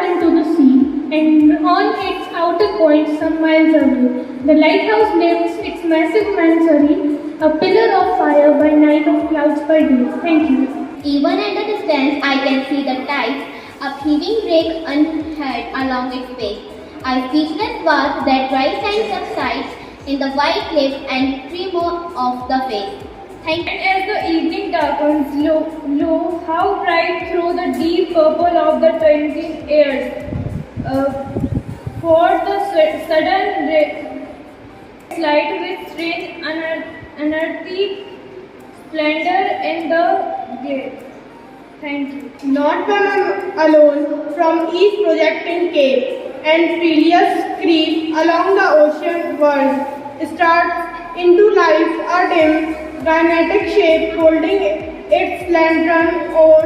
out into the sea, and on its outer point, some miles away, the lighthouse lifts its massive mansardi, a pillar of fire by night, of clouds by day. Thank you. Even at a distance, I can see the tides upheaving break unheard along its base. A speechless vast that rise and subsides in the white cliff and tremor of the face. Thank you. And as the evening darkens, lo, how bright through the deep purple of the twinkling airs. For the sudden light with strange unearthly splendor in the glade. Thank you. Not one alone, from each projecting cape and perilous creek along the ocean world starts into life a dim, kinetic shape holding its lantern or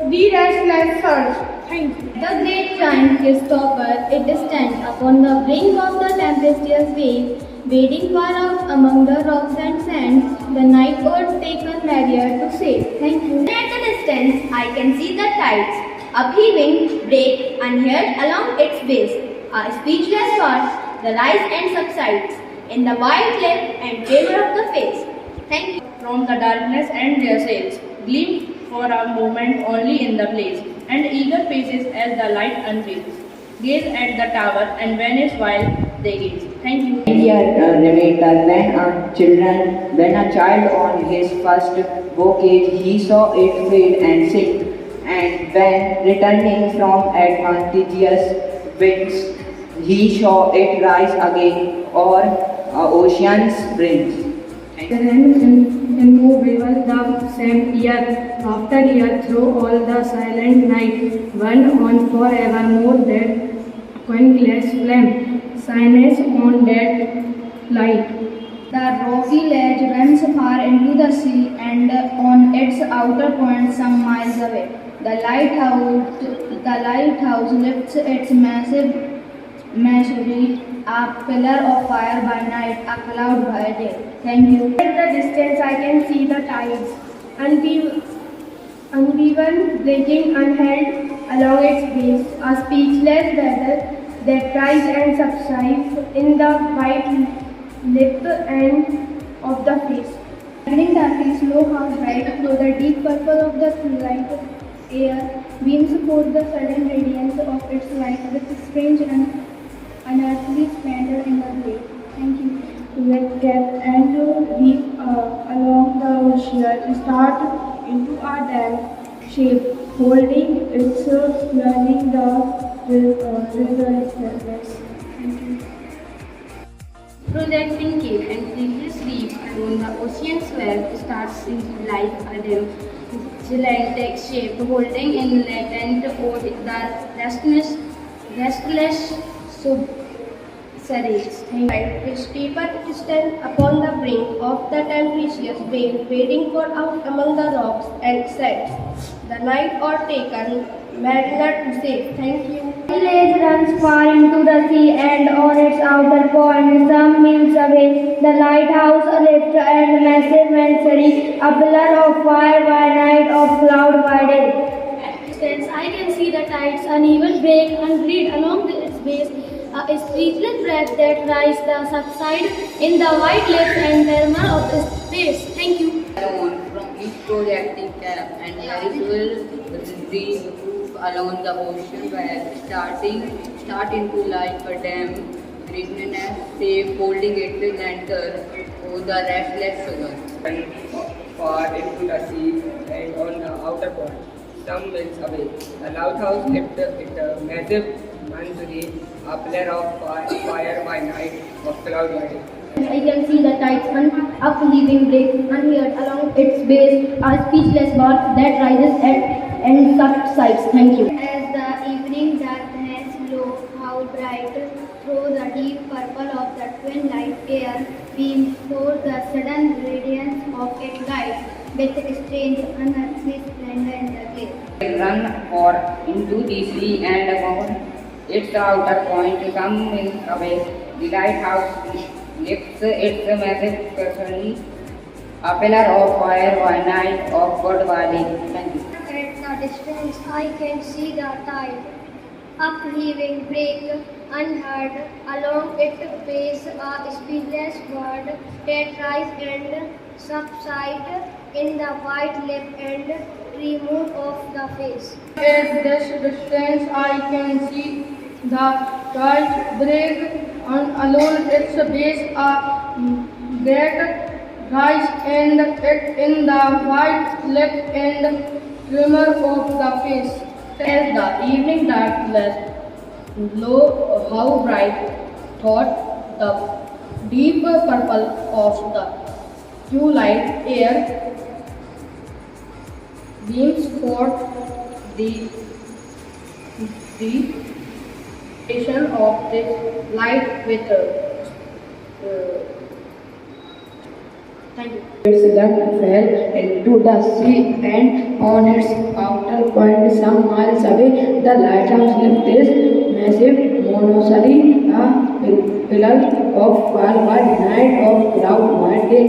the restless surge. Thank you. The great giant is topper, it stands upon the brink of the tempestuous wave, wading far out among the rocks and sands, the night god taken barrier to save. Thank you. At the distance, I can see the tides, upheaving, break, unheard along its base. A speechless watch, the rise and subsides, in the white cliff and tremor of the face. Thank you. From the darkness and their sails, gleamed for a moment only in the blaze, and eager faces as the light unveils, gaze at the tower and vanish while they gaze. Thank you. Dear narrator, when a child on his first voyage, he saw it fade and sink, and when returning from advantageous winds, he saw it rise again o'er ocean's brinks. Immovable the same year after year through all the silent night, one on forevermore that quenchless flame, shines on that light. The rocky ledge runs far into the sea, and on its outer point, some miles away, the lighthouse lifts its massive machinery, a pillar of fire by night, a cloud by day. Thank you. At the distance, I can see the tides, uneven, breaking unheld along its base, a speechless weather that rise and subsides in the white lip and of the face. Evening darkness, low how bright through the deep purple of the light air beams forth the sudden radiance of its light with strange and unearthly splendor in the glade. Thank you. Let depth and deep along the ocean start into a dam shape, holding its learning the river. Thank you. Projecting cape and previous reef along the ocean swell starts into life a dim, gigantic shape holding in latent oat the restless surreys. His steeper stand upon the brink of the tempestuous wave, wading for out among the rocks and sands. The night or taken mariner to save. Thank you. The village runs far into the sea, and on its outer point, some miles away, the lighthouse lifts and massive mansardi, a pillar of fire by night, of cloud by day. At distance, I can see the tides uneven break and bleed along its base. A speechless breath that rise the subside in the white lips and tremor of its face. Thank you. Alone from each projecting cap and marisual breeze move along the ocean where start into life a dam, restless safe holding its lantern over the restless sugar. Far into the sea and on the outer point, some miles away, the lighthouse lifted its massive mansardi, a pillar of fire by night, of cloud by day. I can see the tides upheaving break unheard along its base, a speechless god that rises and subsides. Thank you. As the evening darkness glows, how bright through the deep purple of the twin light air beams forth the sudden radiance of its light with strange unearthly splendor in the glade. They run or into the sea and upon its outer point, some miles away, the lighthouse lifts its massive machinery, a pillar of fire by night, of God by day. Thank you. At the distance, I can see the tide upheaving break unheard along its base, a speechless word that rise and subside in the white lip and remove of the face. At this distance, I can see the church break and along its base a great rise and it in the white lip and tremor of the face. As the evening darkness low, how bright thought the deep purple of the twilight air beams forth the station of this light with thank you. Its left fell into the sea, and on its outer point, some miles away, the lighthouse left this massive monopoly, a pillar of fire by night of cloud by day.